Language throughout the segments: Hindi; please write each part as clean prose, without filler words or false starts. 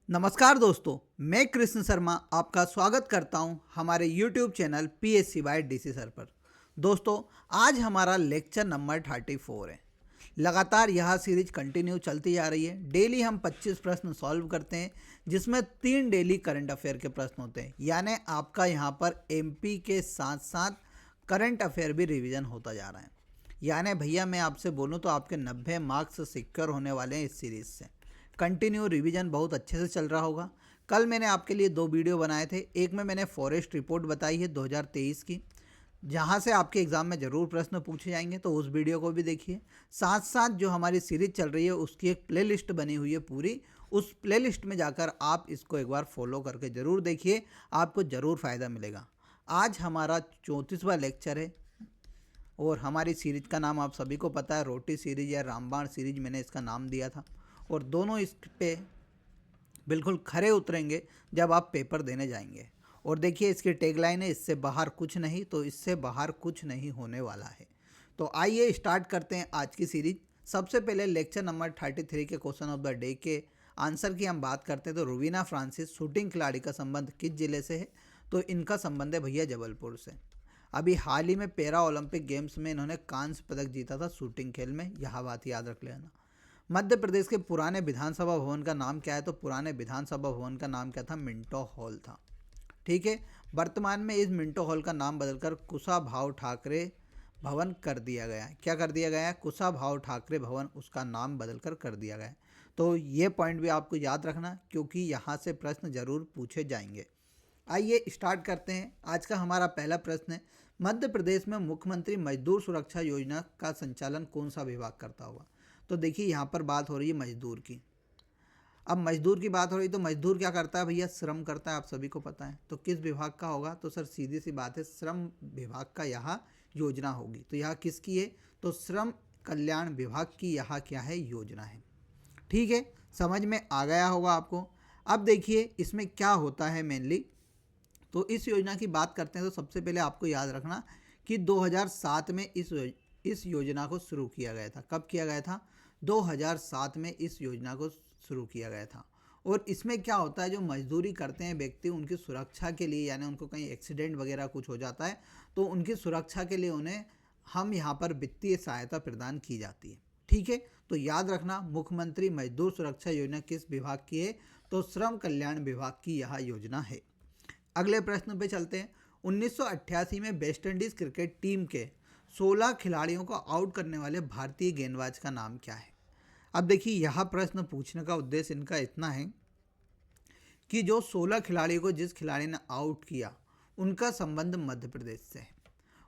नमस्कार दोस्तों, मैं कृष्ण शर्मा आपका स्वागत करता हूं हमारे YouTube channel PSC by DC sir पर। दोस्तों, आज हमारा लेक्चर नंबर 34 है। लगातार यह सीरीज कंटिन्यू चलती जा रही है। डेली हम 25 प्रश्न सॉल्व करते हैं, जिसमें 3 डेली करंट अफेयर के प्रश्न होते हैं। यानी आपका यहाँ पर MP के साथ साथ करंट अफेयर भी रिवीजन होता जा रहा है। यानी भैया मैं आपसे बोलूँ तो आपके 90 मार्क्स सिक्योर होने वाले हैं इस सीरीज से। कंटिन्यू रिवीजन बहुत अच्छे से चल रहा होगा। कल मैंने आपके लिए 2 वीडियो बनाए थे। एक में मैंने फॉरेस्ट रिपोर्ट बताई है 2023 की, जहां से आपके एग्जाम में ज़रूर प्रश्न पूछे जाएंगे, तो उस वीडियो को भी देखिए। साथ साथ जो हमारी सीरीज चल रही है उसकी एक प्लेलिस्ट बनी हुई है पूरी, उस प्लेलिस्ट में जाकर आप इसको एक बार फॉलो करके ज़रूर देखिए, आपको ज़रूर फ़ायदा मिलेगा। आज हमारा 34वां लेक्चर है और हमारी सीरीज का नाम आप सभी को पता है, रोटी सीरीज या रामबाण सीरीज मैंने इसका नाम दिया था। और दोनों इस पे बिल्कुल खरे उतरेंगे जब आप पेपर देने जाएंगे। और देखिए इसकी टैगलाइन है, इससे बाहर कुछ नहीं, तो इससे बाहर कुछ नहीं होने वाला है। तो आइए स्टार्ट करते हैं आज की सीरीज। सबसे पहले लेक्चर नंबर 33 के क्वेश्चन ऑफ द डे के आंसर की हम बात करते हैं। तो रुवीना फ्रांसिस शूटिंग खिलाड़ी का संबंध किस जिले से है? तो इनका संबंध है भैया जबलपुर से। अभी हाल ही में पैरा ओलंपिक गेम्स में इन्होंने कांस्य पदक जीता था शूटिंग खेल में, यह बात याद रख लेना। मध्य प्रदेश के पुराने विधानसभा भवन का नाम क्या है? तो पुराने विधानसभा भवन का नाम क्या था? मिंटो हॉल था। ठीक है। वर्तमान में इस मिंटो हॉल का नाम बदलकर कुशाभाऊ ठाकरे भवन कर दिया गया है। क्या कर दिया गया है? कुशाभाऊ ठाकरे भवन उसका नाम बदलकर कर दिया गया है। तो ये पॉइंट भी आपको याद रखना, क्योंकि यहाँ से प्रश्न जरूर पूछे जाएंगे। आइए स्टार्ट करते हैं। आज का हमारा पहला प्रश्न है, मध्य प्रदेश में मुख्यमंत्री मजदूर सुरक्षा योजना का संचालन कौन सा विभाग करता होगा? तो देखिए यहाँ पर बात हो रही है मजदूर की। अब मजदूर की बात हो रही तो मजदूर क्या करता है भैया? श्रम करता है, आप सभी को पता है। तो किस विभाग का होगा? तो सर सीधी सी बात है, श्रम विभाग का यहाँ योजना होगी। तो यहाँ किसकी है? तो श्रम कल्याण विभाग की यहाँ क्या है? योजना है। ठीक है, समझ में आ गया होगा आपको। अब देखिए इसमें क्या होता है मेनली। तो इस योजना की बात करते हैं तो सबसे पहले आपको याद रखना कि 2007 में इस योजना को शुरू किया गया था। कब किया गया था? 2007 में इस योजना को शुरू किया गया था। और इसमें क्या होता है, जो मजदूरी करते हैं व्यक्ति, उनकी सुरक्षा के लिए, यानी उनको कहीं एक्सीडेंट वगैरह कुछ हो जाता है तो उनकी सुरक्षा के लिए उन्हें हम यहाँ पर वित्तीय सहायता प्रदान की जाती है। ठीक है, तो याद रखना मुख्यमंत्री मजदूर सुरक्षा योजना किस विभाग की है? तो श्रम कल्याण विभाग की यह योजना है। अगले प्रश्न पे चलते हैं। 1988 में वेस्टइंडीज क्रिकेट टीम के 16 खिलाड़ियों को आउट करने वाले भारतीय गेंदबाज का नाम क्या है? अब देखिए यह प्रश्न पूछने का उद्देश्य इनका इतना है कि जो 16 खिलाड़ियों को जिस खिलाड़ी ने आउट किया उनका संबंध मध्य प्रदेश से है।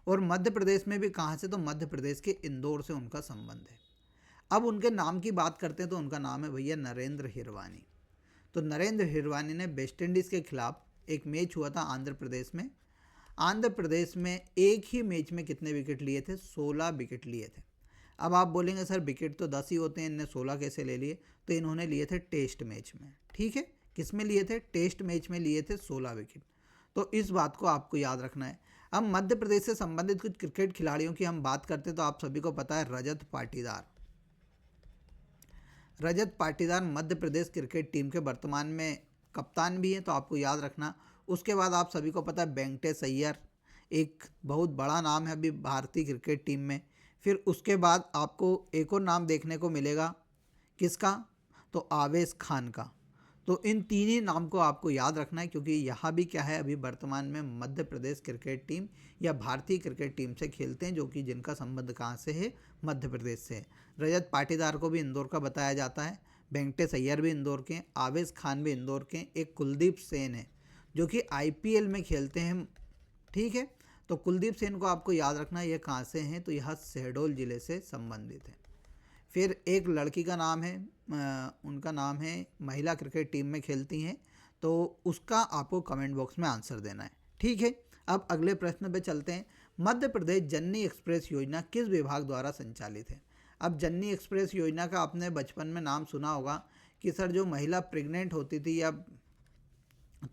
और मध्य प्रदेश में भी कहाँ से? तो मध्य प्रदेश के इंदौर से उनका संबंध है। अब उनके नाम की बात करते हैं तो उनका नाम है भैया नरेंद्र हिरवानी। तो नरेंद्र हिरवानी ने वेस्टइंडीज़ के खिलाफ एक मैच हुआ था आंध्र प्रदेश में। आंध्र प्रदेश में एक ही मैच में कितने विकेट लिए थे? 16 विकेट लिए थे। अब आप बोलेंगे सर विकेट तो 10 ही होते हैं, इनने 16 कैसे ले लिए? तो इन्होंने लिए थे टेस्ट मैच में। ठीक है, किस में लिए थे? टेस्ट मैच में लिए थे 16 विकेट। तो इस बात को आपको याद रखना है। अब मध्य प्रदेश से संबंधित कुछ क्रिकेट खिलाड़ियों की हम बात करते हैं तो आप सभी को पता है रजत पाटीदार। रजत पाटीदार मध्य प्रदेश क्रिकेट टीम के वर्तमान में कप्तान भी हैं, तो आपको याद रखना। उसके बाद आप सभी को पता है वेंकटेश अय्यर, एक बहुत बड़ा नाम है अभी भारतीय क्रिकेट टीम में। फिर उसके बाद आपको एक और नाम देखने को मिलेगा, किसका? तो आवेश खान का। तो इन तीन ही नाम को आपको याद रखना है, क्योंकि यहाँ भी क्या है, अभी वर्तमान में मध्य प्रदेश क्रिकेट टीम या भारतीय क्रिकेट टीम से खेलते हैं, जो कि जिनका संबंध कहाँ से है? मध्य प्रदेश से है। रजत पाटीदार को भी इंदौर का बताया जाता है, वेंकटेश अय्यर भी इंदौर के, आवेश खान भी इंदौर के, एक कुलदीप सेन है जो कि IPL में खेलते हैं। ठीक है, तो कुलदीप सेन को आपको याद रखना, ये कहाँ से हैं? तो यह शहडोल जिले से संबंधित है। फिर एक लड़की का नाम है, उनका नाम है, महिला क्रिकेट टीम में खेलती हैं, तो उसका आपको कमेंट बॉक्स में आंसर देना है। ठीक है, अब अगले प्रश्न पे चलते हैं। मध्य प्रदेश जननी एक्सप्रेस योजना किस विभाग द्वारा संचालित है? अब जननी एक्सप्रेस योजना का आपने बचपन में नाम सुना होगा कि सर जो महिला प्रेग्नेंट होती थी या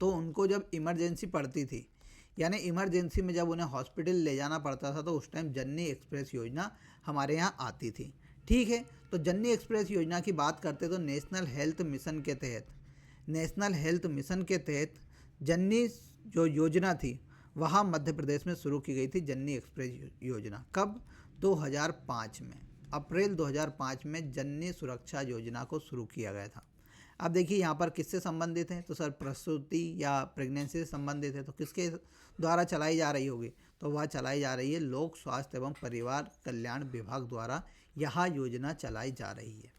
तो उनको जब इमरजेंसी पड़ती थी, यानी इमरजेंसी में जब उन्हें हॉस्पिटल ले जाना पड़ता था, तो उस टाइम जननी एक्सप्रेस योजना हमारे यहाँ आती थी। ठीक है, तो जननी एक्सप्रेस योजना की बात करते तो नेशनल हेल्थ मिशन के तहत नेशनल हेल्थ मिशन के तहत जननी जो योजना थी वहाँ मध्य प्रदेश में शुरू की गई थी, जननी एक्सप्रेस योजना। कब? 2005 में, अप्रैल 2005 में जननी सुरक्षा योजना को शुरू किया गया था। अब देखिए यहाँ पर किससे संबंधित है, तो सर प्रसूति या प्रेगनेंसी से संबंधित है, तो किसके द्वारा चलाई जा रही होगी, तो वह चलाई जा रही है लोक स्वास्थ्य एवं परिवार कल्याण विभाग द्वारा यह योजना चलाई जा रही है।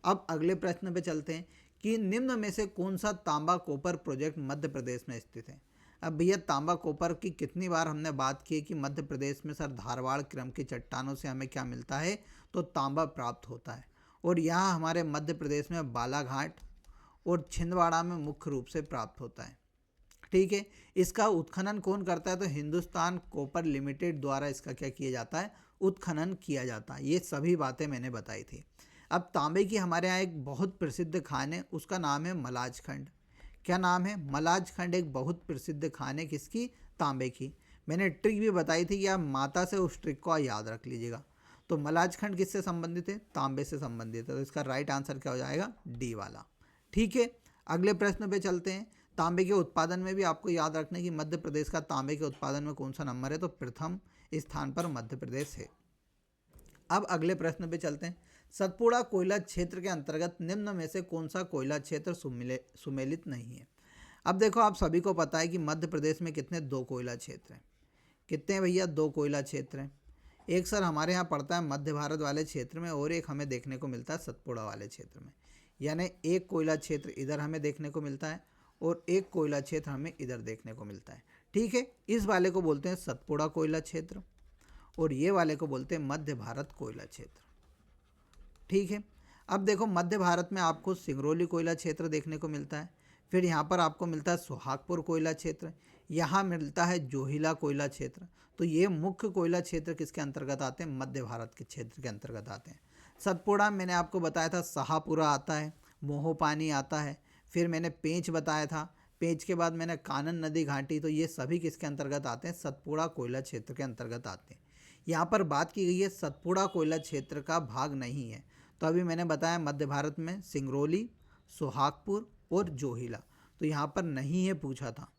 अब अगले प्रश्न पे चलते हैं कि निम्न में से कौन सा तांबा कॉपर प्रोजेक्ट मध्य प्रदेश में स्थित है। अब भैया तांबा कॉपर की कितनी बार हमने बात की कि मध्य प्रदेश में सर धारवाड़ क्रम की चट्टानों से हमें क्या मिलता है, तो तांबा प्राप्त होता है। और यहाँ हमारे मध्य प्रदेश में बालाघाट और छिंदवाड़ा में मुख्य रूप से प्राप्त होता है। ठीक है, इसका उत्खनन कौन करता है, तो हिंदुस्तान कॉपर लिमिटेड द्वारा इसका क्या किया जाता है, उत्खनन किया जाता है। ये सभी बातें मैंने बताई थी। अब तांबे की हमारे यहाँ एक बहुत प्रसिद्ध खान है, उसका नाम है मलाज खंड। क्या नाम है? मलाज खंड एक बहुत प्रसिद्ध खान है, किसकी? तांबे की। मैंने ट्रिक भी बताई थी कि आप माता से उस ट्रिक को याद रख लीजिएगा। तो मलाज खंड किससे संबंधित है? तांबे से संबंधित है। तो इसका राइट आंसर क्या हो जाएगा? डी वाला। ठीक है, अगले प्रश्न पे चलते हैं। तांबे के उत्पादन में भी आपको याद रखना है कि मध्य प्रदेश का तांबे के उत्पादन में कौन सा नंबर है, तो प्रथम स्थान पर मध्य प्रदेश है। अब अगले प्रश्न पे चलते हैं। सतपुड़ा कोयला क्षेत्र के अंतर्गत निम्न में से कौन सा कोयला क्षेत्र सुमेलित नहीं है। अब देखो, आप सभी को पता है कि मध्य प्रदेश में कितने? 2 कोयला क्षेत्र हैं। कितने हैं भैया? 2 कोयला क्षेत्र हैं। एक सर हमारे यहाँ पड़ता है मध्य भारत वाले क्षेत्र में, और एक हमें देखने को मिलता है सतपुड़ा वाले क्षेत्र में। यानी एक कोयला क्षेत्र इधर हमें देखने को मिलता है और एक कोयला क्षेत्र हमें इधर देखने को मिलता है। ठीक है, इस वाले को बोलते हैं सतपुड़ा कोयला क्षेत्र और ये वाले को बोलते हैं मध्य भारत कोयला क्षेत्र। ठीक है, अब देखो मध्य भारत में आपको सिंगरौली कोयला क्षेत्र देखने को मिलता है, फिर यहाँ पर आपको मिलता है सुहागपुर कोयला क्षेत्र, यहाँ मिलता है जोहिला कोयला क्षेत्र। तो ये मुख्य कोयला क्षेत्र किसके अंतर्गत आते हैं? मध्य भारत के क्षेत्र के अंतर्गत आते हैं। सतपुड़ा मैंने आपको बताया था, शाहपुरा आता है, मोहोपानी आता है, फिर मैंने पेंच बताया था, पेंच के बाद मैंने कानन नदी घाटी। तो ये सभी किसके अंतर्गत आते हैं? सतपुड़ा कोयला क्षेत्र के अंतर्गत आते हैं। यहाँ पर बात की गई है सतपुड़ा कोयला क्षेत्र का भाग नहीं है। तो अभी मैंने बताया मध्य भारत में सिंगरौली, सुहागपुर और जोहिला, तो यहाँ पर नहीं है पूछा था।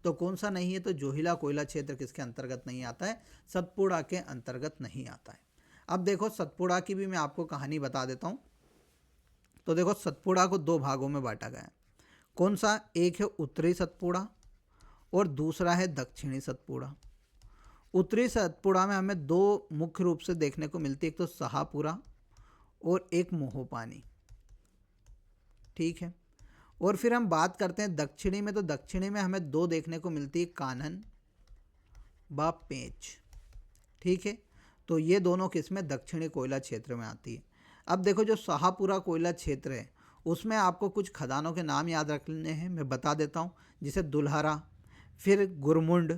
तो कौन सा नहीं है? तो जोहिला कोयला क्षेत्र किसके अंतर्गत नहीं आता है? सतपुड़ा के अंतर्गत नहीं आता है। अब देखो सतपुड़ा की भी मैं आपको कहानी बता देता हूँ। तो देखो सतपुड़ा को 2 भागों में बांटा गया है। कौन सा? एक है उत्तरी सतपुड़ा और दूसरा है दक्षिणी सतपुड़ा। उत्तरी सतपुड़ा में हमें 2 मुख्य रूप से देखने को मिलती है, एक तो शाहपुरा और एक मोहोपानी। ठीक है, और फिर हम बात करते हैं दक्षिणी में। तो दक्षिणी में हमें 2 देखने को मिलती है, कानन व पेंच। ठीक है, तो ये दोनों किसमें? दक्षिणी कोयला क्षेत्र में आती है। अब देखो जो शाहपुरा कोयला क्षेत्र है उसमें आपको कुछ खदानों के नाम याद रखने हैं, मैं बता देता हूँ। जैसे दुल्हरा, फिर गुरमुंड,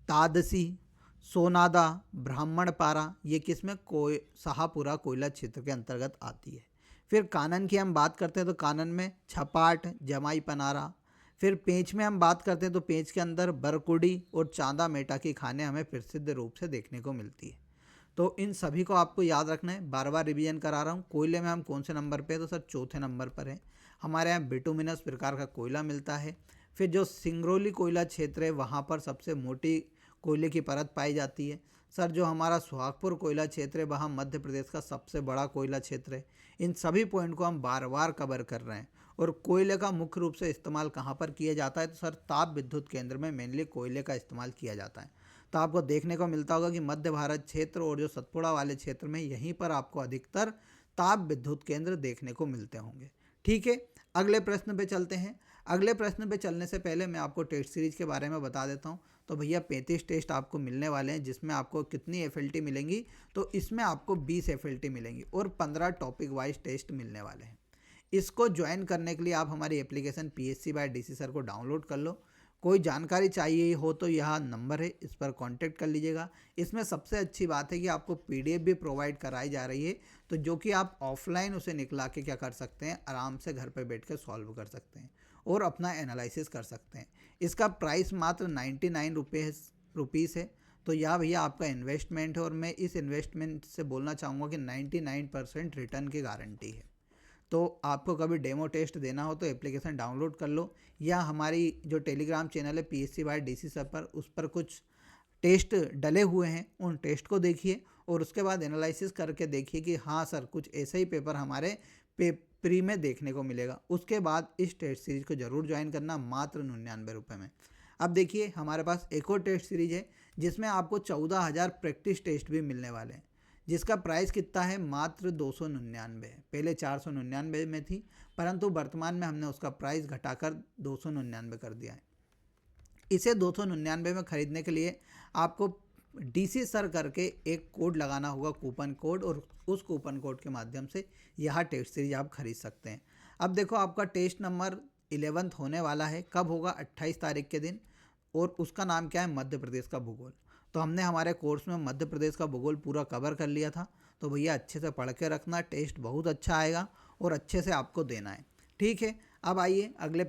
तादसी, सोनादा, ब्राह्मणपारा, ये किसमें? शाहपुरा कोयला क्षेत्र के अंतर्गत आती है। फिर कानन की हम बात करते हैं तो कानन में छपाट, जमाई पनारा। फिर पेंच में हम बात करते हैं तो पेंच के अंदर बरकुडी और चांदा मेटा की खाने हमें प्रसिद्ध रूप से देखने को मिलती है। तो इन सभी को आपको याद रखना है, बार बार रिवीजन करा रहा हूँ। कोयले में हम कौन से नंबर पे? तो सर चौथे नंबर पर है। हमारे यहाँ बिटुमिनस प्रकार का कोयला मिलता है। फिर जो सिंगरौली कोयला क्षेत्र है वहाँ पर सबसे मोटी कोयले की परत पाई जाती है। सर जो हमारा सुहागपुर कोयला क्षेत्र है वहाँ मध्य प्रदेश का सबसे बड़ा कोयला क्षेत्र है। इन सभी पॉइंट को हम बार बार कवर कर रहे हैं। और कोयले का मुख्य रूप से इस्तेमाल कहाँ पर किया जाता है? तो सर ताप विद्युत केंद्र में मेनली कोयले का इस्तेमाल किया जाता है। तो आपको देखने को मिलता होगा कि मध्य भारत क्षेत्र और जो सतपुड़ा वाले क्षेत्र में यहीं पर आपको अधिकतर ताप विद्युत केंद्र देखने को मिलते होंगे। ठीक है, अगले प्रश्न पे चलते हैं। अगले प्रश्न पे चलने से पहले मैं आपको टेस्ट सीरीज के बारे में बता देता हूँ। तो भैया 35 टेस्ट आपको मिलने वाले हैं, जिसमें आपको कितनी FLT मिलेंगी? तो इसमें आपको 20 FLT मिलेंगी और 15 टॉपिक वाइज टेस्ट मिलने वाले हैं। इसको ज्वाइन करने के लिए आप हमारी application PSC by DC sir को डाउनलोड कर लो। कोई जानकारी चाहिए हो तो यह नंबर है, इस पर कांटेक्ट कर लीजिएगा। इसमें सबसे अच्छी बात है कि आपको PDF भी प्रोवाइड कराई जा रही है, तो जो कि आप ऑफलाइन उसे निकला के क्या कर सकते हैं, आराम से घर पर बैठ कर सॉल्व कर सकते हैं और अपना एनालिसिस कर सकते हैं। इसका प्राइस मात्र 99 रुपीज़ है। तो यह भैया आपका इन्वेस्टमेंट है और मैं इस इन्वेस्टमेंट से बोलना चाहूँगा कि 99% रिटर्न की गारंटी है। तो आपको कभी डेमो टेस्ट देना हो तो एप्लीकेशन डाउनलोड कर लो, या हमारी जो टेलीग्राम चैनल है PSC बाय DC सर पर, उस पर कुछ टेस्ट डले हुए हैं, उन टेस्ट को देखिए और उसके बाद एनालिसिस करके देखिए कि हाँ सर कुछ ऐसा ही पेपर हमारे प्री में देखने को मिलेगा। उसके बाद इस टेस्ट सीरीज को ज़रूर ज्वाइन करना, मात्र 99 रुपये में। अब देखिए हमारे पास एक और टेस्ट सीरीज है जिसमें आपको 14,000 प्रैक्टिस टेस्ट भी मिलने वाले हैं, जिसका प्राइस कितना है, मात्र 299 है। पहले 499 में थी, परंतु वर्तमान में हमने उसका प्राइस घटाकर 299 कर दिया है। इसे 299 में ख़रीदने के लिए आपको DC सर करके एक कोड लगाना होगा, कूपन कोड, और उस कूपन कोड के माध्यम से यह टेस्ट सीरीज आप खरीद सकते हैं। अब देखो आपका टेस्ट नंबर 11th होने वाला है, कब होगा, 28 तारीख के दिन, और उसका नाम क्या है, मध्य प्रदेश का भूगोल। तो हमने हमारे कोर्स में मध्य प्रदेश का भूगोल पूरा कवर कर लिया था, तो भैया अच्छे से पढ़ के रखना, टेस्ट बहुत अच्छा आएगा और अच्छे से आपको देना है, ठीक है। अब आइए अगले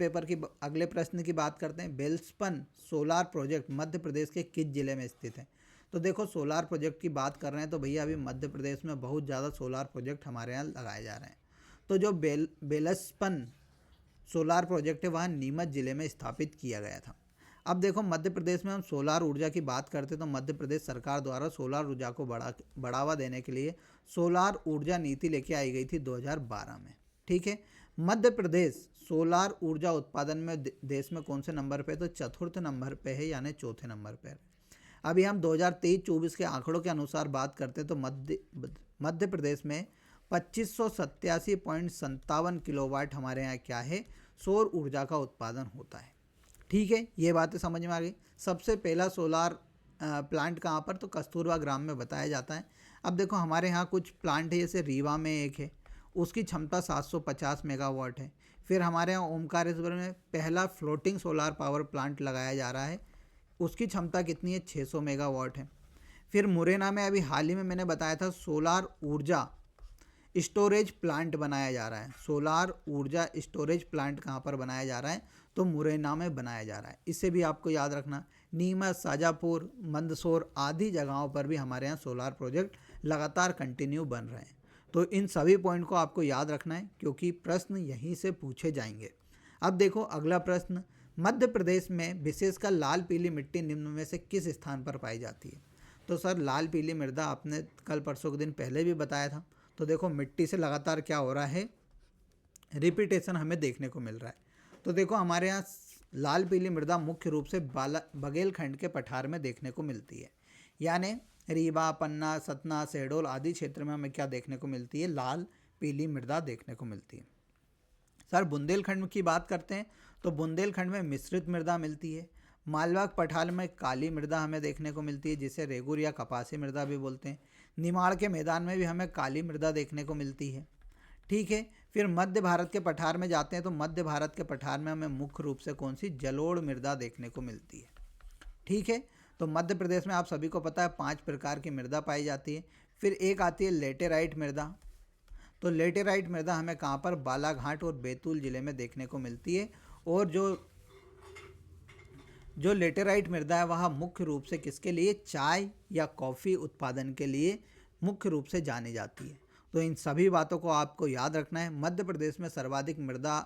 प्रश्न की बात करते हैं। बेलस्पन सोलार प्रोजेक्ट मध्य प्रदेश के किस जिले में स्थित है। तो देखो सोलार प्रोजेक्ट की बात कर रहे हैं तो भैया अभी मध्य प्रदेश में बहुत ज़्यादा सोलार प्रोजेक्ट हमारे यहाँ लगाए जा रहे हैं। तो जो बेलस्पन सोलार प्रोजेक्ट है वहाँ नीमच ज़िले में स्थापित किया गया था। अब देखो मध्य प्रदेश में हम सोलार ऊर्जा की बात करते तो मध्य प्रदेश सरकार द्वारा सोलार ऊर्जा को बढ़ावा देने के लिए सोलार ऊर्जा नीति लेके आई गई थी 2012 में, ठीक है। मध्य प्रदेश सोलार ऊर्जा उत्पादन में देश में कौन से नंबर पे, तो चतुर्थ नंबर पे है, यानी चौथे नंबर पे। अभी हम 2023-24 के आंकड़ों के अनुसार बात करते हैं तो मध्य प्रदेश में 2587.57 किलोवाट हमारे यहाँ क्या है, सौर ऊर्जा का उत्पादन होता है, ठीक है। ये बातें समझ में आ गई। सबसे पहला सोलार प्लांट कहाँ पर, तो कस्तूरबा ग्राम में बताया जाता है। अब देखो हमारे यहाँ कुछ प्लांट है, जैसे रीवा में एक है, उसकी क्षमता 750 मेगावाट है। फिर हमारे यहाँ ओमकारेश्वर में पहला फ्लोटिंग सोलार पावर प्लांट लगाया जा रहा है, उसकी क्षमता कितनी है, 600 मेगावाट है। फिर मुरैना में अभी हाल ही में मैंने बताया था सोलार ऊर्जा स्टोरेज प्लांट बनाया जा रहा है। सोलार ऊर्जा स्टोरेज प्लांट कहाँ पर बनाया जा रहा है, तो मुरैना में बनाया जा रहा है। इससे भी आपको याद रखना, नीमच, शाजापुर, मंदसौर आदि जगहों पर भी हमारे यहाँ सोलार प्रोजेक्ट लगातार कंटिन्यू बन रहे हैं। तो इन सभी पॉइंट को आपको याद रखना है क्योंकि प्रश्न यहीं से पूछे जाएंगे। अब देखो अगला प्रश्न, मध्य प्रदेश में विशेषकर लाल पीली मिट्टी निम्न में से किस स्थान पर पाई जाती है। तो सर लाल पीली मृदा आपने कल परसों के दिन पहले भी बताया था। तो देखो मिट्टी से लगातार क्या हो रहा है, रिपीटेशन हमें देखने को मिल रहा है। तो देखो हमारे यहाँ लाल पीली मृदा मुख्य रूप से बघेलखंड के पठार में देखने को मिलती है, यानी रीवा, पन्ना, सतना, शहडोल आदि क्षेत्र में हमें क्या देखने को मिलती है, लाल पीली मृदा देखने को मिलती है। सर बुंदेलखंड की बात करते हैं तो बुंदेलखंड में मिश्रित मृदा मिलती है। मालवा पठार में काली मृदा हमें देखने को मिलती है, जिसे रेगुर या कपासी मृदा भी बोलते हैं। निमाड़ के मैदान में भी हमें काली मृदा देखने को मिलती है, ठीक है। फिर मध्य भारत के पठार में जाते हैं तो मध्य भारत के पठार में हमें मुख्य रूप से कौन सी, जलोढ़ मृदा देखने को मिलती है, ठीक है। तो मध्य प्रदेश में आप सभी को पता है 5 प्रकार की मृदा पाई जाती है। फिर एक आती है लेटेराइट मृदा। तो लेटेराइट मृदा हमें कहाँ पर, बालाघाट और बैतूल ज़िले में देखने को मिलती है। और जो लेटेराइट मृदा है वह मुख्य रूप से किसके लिए, चाय या कॉफ़ी उत्पादन के लिए मुख्य रूप से जानी जाती है। तो इन सभी बातों को आपको याद रखना है। मध्य प्रदेश में सर्वाधिक मृदा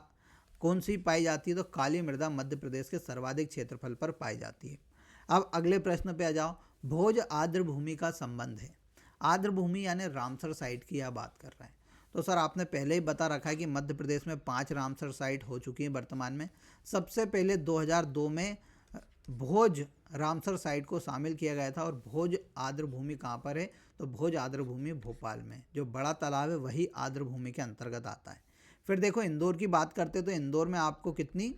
कौन सी पाई जाती है, तो काली मृदा मध्य प्रदेश के सर्वाधिक क्षेत्रफल पर पाई जाती है। अब अगले प्रश्न पे आ जाओ, भोज आर्द्र भूमि का संबंध है। आर्द्र भूमि यानी रामसर साइट की यह बात कर रहा है। तो सर आपने पहले ही बता रखा है कि मध्य प्रदेश में 5 रामसर साइट हो चुकी हैं वर्तमान में। सबसे पहले 2002 में भोज रामसर साइट को शामिल किया गया था। और भोज आर्द्र भूमि कहाँ पर है, तो भोज आर्द्र भूमि भोपाल में, जो बड़ा तालाब है वही आर्द्र भूमि के अंतर्गत आता है। फिर देखो इंदौर की बात करते तो इंदौर में आपको कितनी,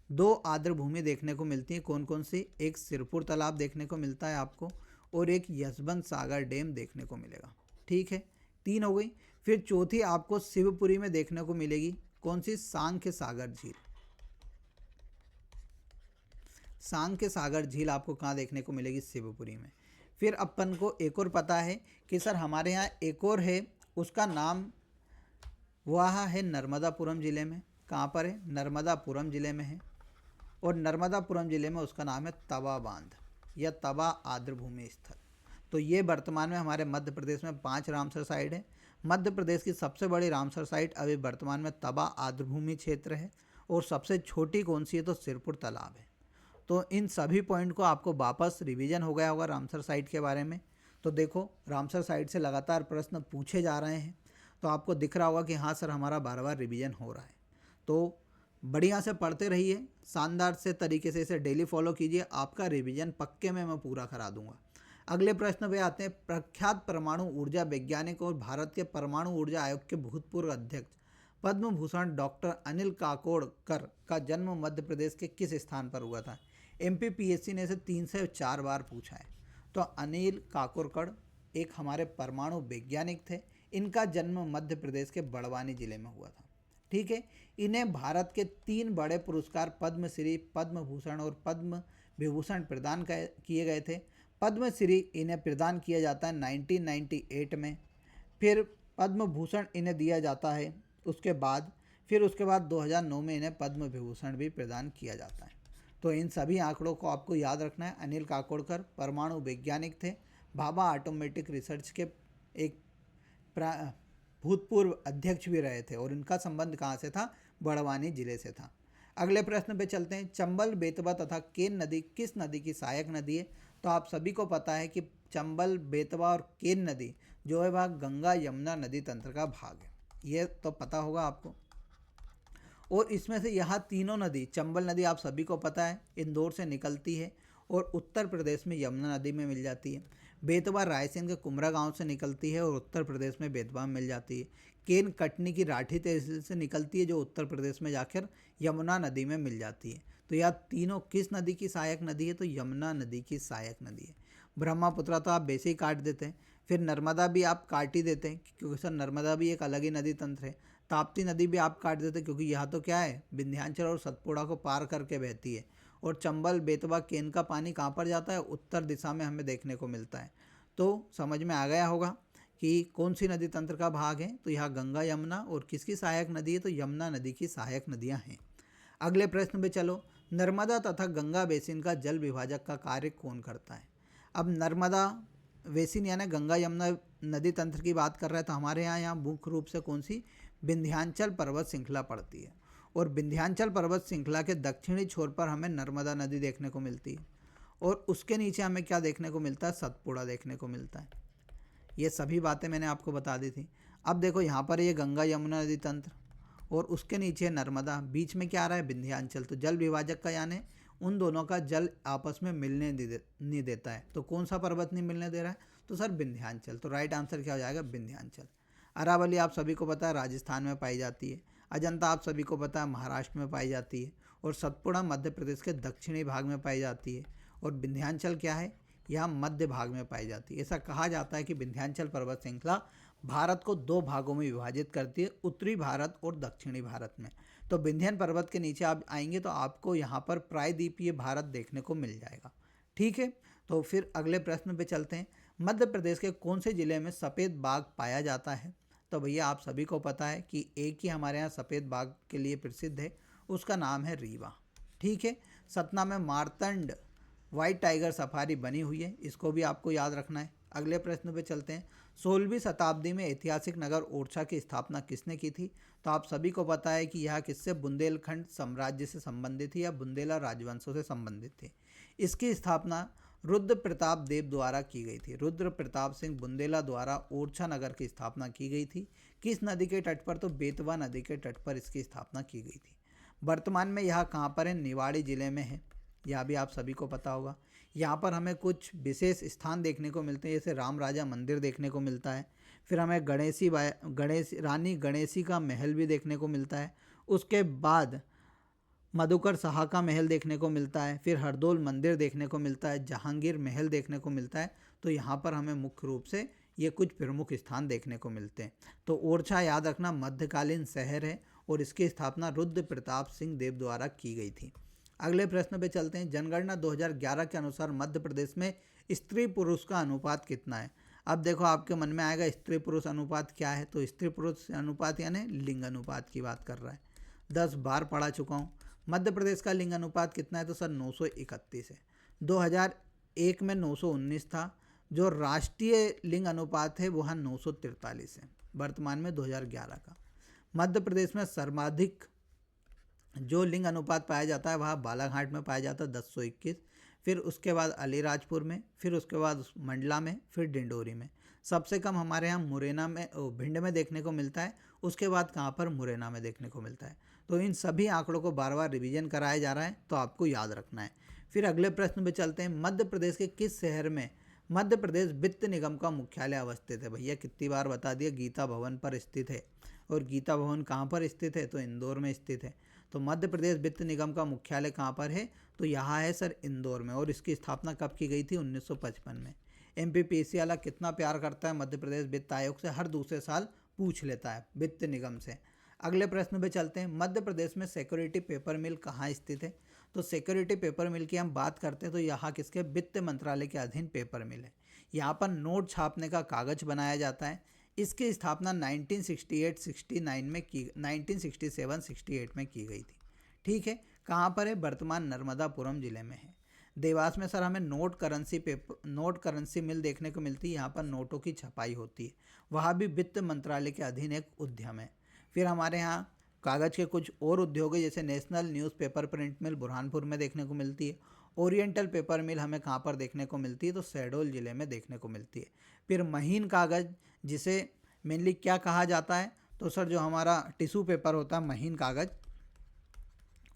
2 आर्द्र भूमि देखने को मिलती है। कौन कौन सी, एक सिरपुर तालाब देखने को मिलता है आपको, और एक यशवंत सागर डैम देखने को मिलेगा, ठीक है। 3 हो गई। फिर चौथी आपको शिवपुरी में देखने को मिलेगी, कौन सी, सांख्य सागर झील। सांख्य सागर झील आपको कहाँ देखने को मिलेगी, शिवपुरी में। फिर अपन को एक और पता है कि सर हमारे यहाँ एक और है, उसका नाम वह है नर्मदापुरम ज़िले में। कहाँ पर है, नर्मदापुरम ज़िले में है। और नर्मदापुरम ज़िले में उसका नाम है तवा बांध या तवा आर्द्र भूमि स्थल। तो ये वर्तमान में हमारे मध्य प्रदेश में 5 रामसर साइट है। मध्य प्रदेश की सबसे बड़ी रामसर साइट अभी वर्तमान में तबा आर्द्रभूमि क्षेत्र है। और सबसे छोटी कौन सी है, तो सिरपुर तालाब है। तो इन सभी पॉइंट को आपको वापस रिवीजन हो गया होगा रामसर साइट के बारे में। तो देखो, रामसर साइट से लगातार प्रश्न पूछे जा रहे हैं, तो आपको दिख रहा होगा कि हाँ सर, हमारा बार बार रिवीजन हो रहा है। तो बढ़िया से पढ़ते रहिए, शानदार से तरीके से इसे डेली फॉलो कीजिए, आपका रिवीजन पक्के में मैं पूरा करा दूंगा। अगले प्रश्न पे आते हैं। प्रख्यात परमाणु ऊर्जा वैज्ञानिक और भारत के परमाणु ऊर्जा आयोग के भूतपूर्व अध्यक्ष पद्म भूषण डॉक्टर अनिल काकोडकर का जन्म मध्य प्रदेश के किस स्थान पर हुआ था? MPPSC ने इसे 3 से 4 बार पूछा है। तो अनिल काकोडकर एक हमारे परमाणु वैज्ञानिक थे। इनका जन्म मध्य प्रदेश के बड़वानी जिले में हुआ था। ठीक है। इन्हें भारत के 3 बड़े पुरस्कार पद्मश्री, पद्म भूषण और पद्म विभूषण प्रदान किए गए थे। पद्मश्री इन्हें प्रदान किया जाता है 1998 में। फिर पद्म भूषण इन्हें दिया जाता है उसके बाद 2009 में इन्हें पद्म विभूषण भी प्रदान किया जाता है। तो इन सभी आंकड़ों को आपको याद रखना है। अनिल काकोडकर परमाणु वैज्ञानिक थे, भाभा ऑटोमेटिक रिसर्च के एक भूतपूर्व अध्यक्ष भी रहे थे और इनका संबंध कहाँ से था? बड़वानी जिले से था। अगले प्रश्न पे चलते हैं। चंबल, बेतवा तथा केन नदी किस नदी की सहायक नदी है? तो आप सभी को पता है कि चंबल, बेतवा और केन नदी जो है वह गंगा यमुना नदी तंत्र का भाग है, ये तो पता होगा आपको। और इसमें से यह तीनों नदी, चंबल नदी आप सभी को पता है इंदौर से निकलती है और उत्तर प्रदेश में यमुना नदी में मिल जाती है। बेतवा रायसेन के कुमरा गांव से निकलती है और उत्तर प्रदेश में बेतवा में मिल जाती है। केन कटनी की राठी तहसील से निकलती है जो उत्तर प्रदेश में जाकर यमुना नदी में मिल जाती है। तो यह तीनों किस नदी की सहायक नदी है? तो यमुना नदी की सहायक नदी है। ब्रह्मपुत्र तो आप वैसे ही काट देते हैं, फिर नर्मदा भी आप काट ही देते हैं क्योंकि सर नर्मदा भी एक अलग ही नदी तंत्र है। ताप्ती नदी भी आप काट देते हैं क्योंकि यह तो क्या है, विंध्याचल और सतपुड़ा को पार करके बहती है। और चंबल, बेतवा, केन का पानी कहाँ पर जाता है? उत्तर दिशा में हमें देखने को मिलता है। तो समझ में आ गया होगा कि कौन सी नदी तंत्र का भाग है। तो यह गंगा यमुना और किसकी सहायक नदी है? तो यमुना नदी की सहायक नदियाँ हैं। अगले प्रश्न पे चलो। नर्मदा तथा गंगा बेसिन का जल विभाजक का कार्य कौन करता है? अब नर्मदा बेसिन यानी गंगा यमुना नदी तंत्र की बात कर रहे हैं, तो हमारे यहाँ मुख्य रूप से कौन सी? विंध्याचल पर्वत श्रृंखला पड़ती है। और विंध्याचल पर्वत श्रृंखला के दक्षिणी छोर पर हमें नर्मदा नदी देखने को मिलती है और उसके नीचे हमें क्या देखने को मिलता है? सतपुड़ा देखने को मिलता है। ये सभी बातें मैंने आपको बता दी थी। अब देखो यहाँ पर ये गंगा यमुना नदी तंत्र और उसके नीचे नर्मदा, बीच में क्या आ रहा है? विंध्याचल। तो जल विभाजक का यानी उन दोनों का जल आपस में मिलने नहीं देता है। तो कौन सा पर्वत नहीं मिलने दे रहा है? तो सर विंध्याचल। तो राइट आंसर क्या हो जाएगा? विंध्याचल। अरावली आप सभी को पता है राजस्थान में पाई जाती है। अजंता आप सभी को पता है महाराष्ट्र में पाई जाती है। और सतपुड़ा मध्य प्रदेश के दक्षिणी भाग में पाई जाती है। और विंध्याचल क्या है? यह मध्य भाग में पाई जाती है। ऐसा कहा जाता है कि विंध्याचल पर्वत श्रृंखला भारत को 2 भागों में विभाजित करती है, उत्तरी भारत और दक्षिणी भारत में। तो विंध्याचल पर्वत के नीचे आप आएंगे तो आपको यहाँ पर प्रायद्वीपीय भारत देखने को मिल जाएगा। ठीक है। तो फिर अगले प्रश्न पे चलते हैं। मध्य प्रदेश के कौन से जिले में सफ़ेद बाघ पाया जाता है? तो भैया आप सभी को पता है कि एक ही हमारे यहाँ सफ़ेद बाघ के लिए प्रसिद्ध है, उसका नाम है रीवा। ठीक है। सतना में मारतंड वाइट टाइगर सफारी बनी हुई है, इसको भी आपको याद रखना है। अगले प्रश्न पे चलते हैं। 16वीं शताब्दी में ऐतिहासिक नगर ओरछा की स्थापना किसने की थी? तो आप सभी को पता है कि यह किससे? बुंदेलखंड साम्राज्य से संबंधित थी या बुंदेला राजवंशों से संबंधित थी। इसकी स्थापना रुद्र प्रताप देव द्वारा की गई थी। रुद्र प्रताप सिंह बुंदेला द्वारा ओरछा नगर की स्थापना की गई थी। किस नदी के तट पर? तो बेतवा नदी के तट पर इसकी स्थापना की गई थी। वर्तमान में यह कहाँ पर है? निवाड़ी जिले में है। यह भी आप सभी को पता होगा। यहाँ पर हमें कुछ विशेष स्थान देखने को मिलते हैं, जैसे राम राजा मंदिर देखने को मिलता है। फिर हमें रानी गणेशी का महल भी देखने को मिलता है। उसके बाद मधुकर शाह का महल देखने को मिलता है। फिर हरदौल मंदिर देखने को मिलता है, जहांगीर महल देखने को मिलता है। तो यहाँ पर हमें मुख्य रूप से ये कुछ प्रमुख स्थान देखने को मिलते हैं। तो ओरछा याद रखना मध्यकालीन शहर है और इसकी स्थापना रुद्र प्रताप सिंह देव द्वारा की गई थी। अगले प्रश्न पे चलते हैं। जनगणना 2011 के अनुसार मध्य प्रदेश में स्त्री पुरुष का अनुपात कितना है? अब देखो आपके मन में आएगा स्त्री पुरुष अनुपात क्या है? तो स्त्री पुरुष अनुपात यानी लिंग अनुपात की बात कर रहा है। 10 बार पढ़ा चुका हूँ। मध्य प्रदेश का लिंग अनुपात कितना है? तो सर 931 है। 2001 में 919 था। जो राष्ट्रीय लिंग अनुपात है वह 943 है। वर्तमान में 2011 का। मध्य प्रदेश में सर्वाधिक जो लिंग अनुपात पाया जाता है वह बालाघाट में पाया जाता है 1021, फिर उसके बाद अलीराजपुर में, फिर उसके बाद मंडला में, फिर डिंडोरी में। सबसे कम हमारे यहाँ मुरैना में भिंड में देखने को मिलता है, उसके बाद कहाँ पर मुरैना में देखने को मिलता है। तो इन सभी आंकड़ों को बार बार रिवीजन कराया जा रहा है, तो आपको याद रखना है। फिर अगले प्रश्न पे चलते हैं। मध्य प्रदेश के किस शहर में मध्य प्रदेश वित्त निगम का मुख्यालय अवस्थित है? भैया कितनी बार बता दिया, गीता भवन पर स्थित है। और गीता भवन कहाँ पर स्थित है? तो इंदौर में स्थित है। तो मध्य प्रदेश वित्त निगम का मुख्यालय कहाँ पर है? तो यहाँ है सर इंदौर में। और इसकी स्थापना कब की गई थी? 1955 में। MPPSC वाला कितना प्यार करता है मध्य प्रदेश वित्त आयोग से, हर दूसरे साल पूछ लेता है वित्त निगम से। अगले प्रश्न पे चलते हैं। मध्य प्रदेश में सिक्योरिटी पेपर मिल कहाँ स्थित है? तो सिक्योरिटी पेपर मिल की हम बात करते हैं तो यहाँ किसके? वित्त मंत्रालय के अधीन पेपर मिल है। यहाँ पर नोट छापने का कागज बनाया जाता है। इसकी स्थापना 1968-69 में 1967-68 में की गई थी। ठीक है, कहाँ पर है? वर्तमान नर्मदापुरम जिले में है। देवास में सर हमें नोट करेंसी मिल देखने को मिलती है। यहाँ पर नोटों की छपाई होती है। वहाँ भी वित्त मंत्रालय के अधीन एक उद्यम है। फिर हमारे यहाँ कागज़ के कुछ और उद्योग है, जैसे नेशनल न्यूज़पेपर प्रिंट मिल बुरहानपुर में देखने को मिलती है। ओरिएंटल पेपर मिल हमें कहाँ पर देखने को मिलती है? तो शहडोल ज़िले में देखने को मिलती है। फिर महीन कागज़, जिसे मेनली क्या कहा जाता है? तो सर जो हमारा टिश्यू पेपर होता है महीन कागज़,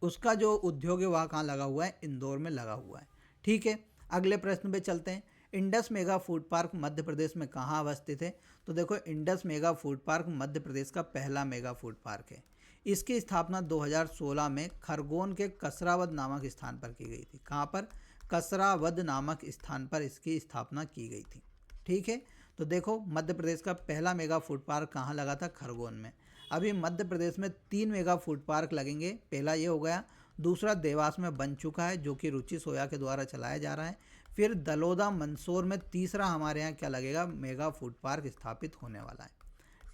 उसका जो उद्योग है वह कहाँ लगा हुआ है? इंदौर में लगा हुआ है। ठीक है, अगले प्रश्न पे चलते हैं। Indus mega food park Madhya Pradesh में कहाँ अवस्थित है? तो देखो, Indus mega food park Madhya Pradesh का पहला मेगा फूड पार्क है। इसकी स्थापना 2016 में खरगोन के कसरावद नामक स्थान पर की गई थी। कहाँ पर? कसरावद नामक स्थान पर इसकी स्थापना की गई थी। ठीक है, तो देखो मध्य प्रदेश का पहला मेगा फूड पार्क कहाँ लगा था? खरगोन में। अभी मध्य प्रदेश में 3 मेगा फूड पार्क लगेंगे। पहला ये हो गया, दूसरा देवास में बन चुका है जो कि रुचि सोया के द्वारा चलाया जा रहा है। फिर दलोदा मंदसौर में तीसरा हमारे यहाँ क्या लगेगा? मेगा फूड पार्क स्थापित होने वाला है।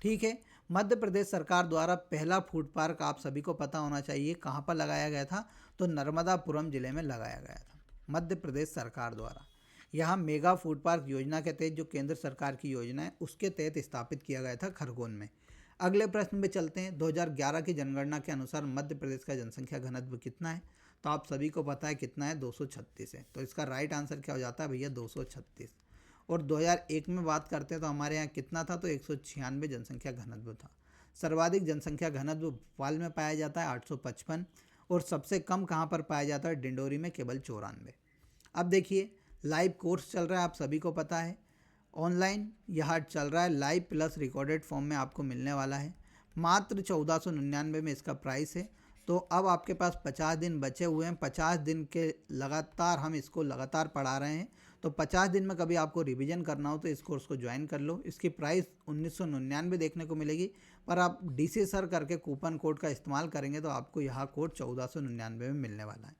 ठीक है, मध्य प्रदेश सरकार द्वारा पहला फूड पार्क आप सभी को पता होना चाहिए कहाँ पर लगाया गया था? तो नर्मदापुरम जिले में लगाया गया था मध्य प्रदेश सरकार द्वारा। यहाँ मेगा फूड पार्क योजना के तहत, जो केंद्र सरकार की योजना है उसके तहत स्थापित किया गया था खरगोन में। अगले प्रश्न में चलते हैं। 2011 की जनगणना के अनुसार मध्य प्रदेश का जनसंख्या घनत्व कितना है? तो आप सभी को पता है कितना है? 236 है। तो इसका राइट आंसर क्या हो जाता है भैया? 236। और 2001 में बात करते हैं तो हमारे यहाँ कितना था? तो 196 जनसंख्या घनत्व था। सर्वाधिक जनसंख्या घनत्व भोपाल में पाया जाता है 855, और सबसे कम कहाँ पर पाया जाता है? डिंडोरी में केवल 94। अब देखिए, लाइव कोर्स चल रहा है, आप सभी को पता है। ऑनलाइन यह चल रहा है, लाइव प्लस रिकॉर्डेड फॉर्म में आपको मिलने वाला है। मात्र 1499 में इसका प्राइस है। तो अब आपके पास 50 दिन बचे हुए हैं। 50 दिन के लगातार हम इसको लगातार पढ़ा रहे हैं। तो 50 दिन में कभी आपको रिवीजन करना हो तो इस कोर्स को ज्वाइन कर लो। इसकी प्राइस 1999 देखने को मिलेगी, पर आप DC सर करके कूपन कोड का इस्तेमाल करेंगे तो आपको यह कोड 1499 में मिलने वाला है।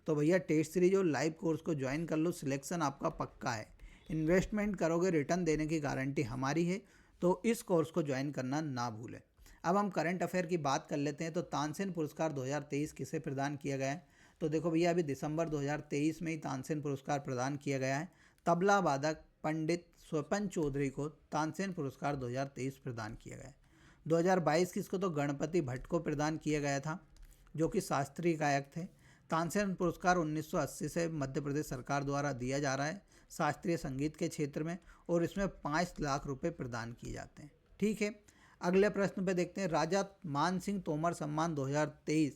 तो भैया टेस्ट सीरीज और लाइव कोर्स को ज्वाइन कर लो, सिलेक्शन आपका पक्का है। इन्वेस्टमेंट करोगे, रिटर्न देने की गारंटी हमारी है। तो इस कोर्स को ज्वाइन करना ना भूलें। अब हम करंट अफेयर की बात कर लेते हैं। तो तानसेन पुरस्कार 2023 किसे प्रदान किया गया है? तो देखो भैया, अभी दिसंबर 2023 में ही तानसेन पुरस्कार प्रदान किया गया है। तबला वादक पंडित स्वपन चौधरी को तानसेन पुरस्कार 2023 प्रदान किया गया है। 2022 किसको? तो गणपति भट्ट को प्रदान किया गया था, जो कि शास्त्रीय गायक थे। तानसेन पुरस्कार 1980 से मध्य प्रदेश सरकार द्वारा दिया जा रहा है शास्त्रीय संगीत के क्षेत्र में, और इसमें 5 लाख रुपए प्रदान किए जाते हैं। ठीक है, अगले प्रश्न पे देखते हैं। राजा मान सिंह तोमर सम्मान 2023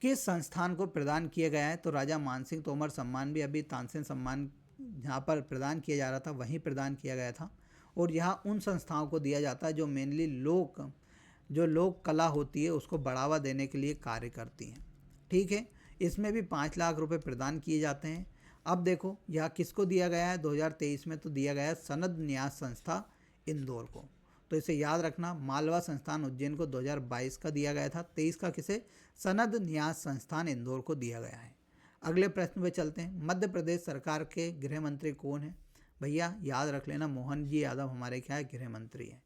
किस संस्थान को प्रदान किया गया है? तो राजा मान सिंह तोमर सम्मान भी अभी तानसेन सम्मान जहाँ पर प्रदान किया जा रहा था वहीं प्रदान किया गया था। और यहाँ उन संस्थाओं को दिया जाता है जो मेनली लोक कला होती है उसको बढ़ावा देने के लिए कार्य करती हैं। ठीक है, इसमें भी 5 लाख रुपए प्रदान किए जाते हैं। अब देखो यह किसको दिया गया है 2023 में? तो दिया गया है सनद न्यास संस्था इंदौर को। तो इसे याद रखना, मालवा संस्थान उज्जैन को 2022 का दिया गया था, 23 का किसे? सनद न्यास संस्थान इंदौर को दिया गया है। अगले प्रश्न पे चलते हैं। मध्य प्रदेश सरकार के गृह मंत्री कौन है? भैया याद रख लेना, मोहन जी यादव हमारे क्या है? गृह मंत्री हैं।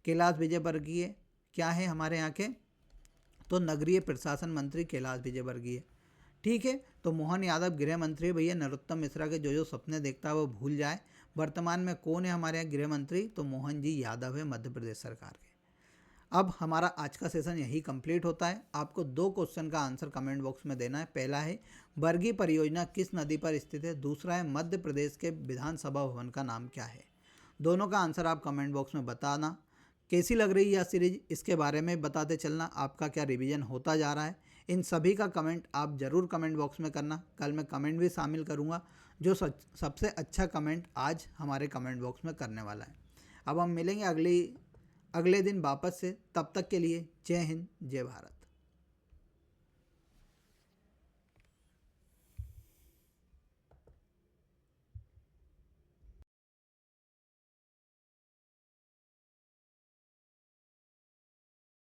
कैलाश विजयवर्गीय क्या है हमारे यहाँ के? तो नगरीय प्रशासन मंत्री कैलाश विजयवर्गीय। ठीक है, तो मोहन यादव गृह मंत्री। भैया नरोत्तम मिश्रा के जो सपने देखता है वो भूल जाए, वर्तमान में कौन है हमारे यहाँ गृह मंत्री? तो मोहन जी यादव है मध्य प्रदेश सरकार के। अब हमारा आज का सेशन यही कंप्लीट होता है। आपको 2 क्वेश्चन का आंसर कमेंट बॉक्स में देना है। पहला है बरगी परियोजना किस नदी पर स्थित है? दूसरा है मध्य प्रदेश के विधानसभा भवन का नाम क्या है? दोनों का आंसर आप कमेंट बॉक्स में बताना। कैसी लग रही है यह सीरीज, इसके बारे में बताते चलना। आपका क्या रिवीजन होता जा रहा है, इन सभी का कमेंट आप ज़रूर कमेंट बॉक्स में करना। कल मैं कमेंट भी शामिल करूँगा जो सबसे अच्छा कमेंट आज हमारे कमेंट बॉक्स में करने वाला है। अब हम मिलेंगे अगले दिन वापस से। तब तक के लिए जय हिंद, जय भारत।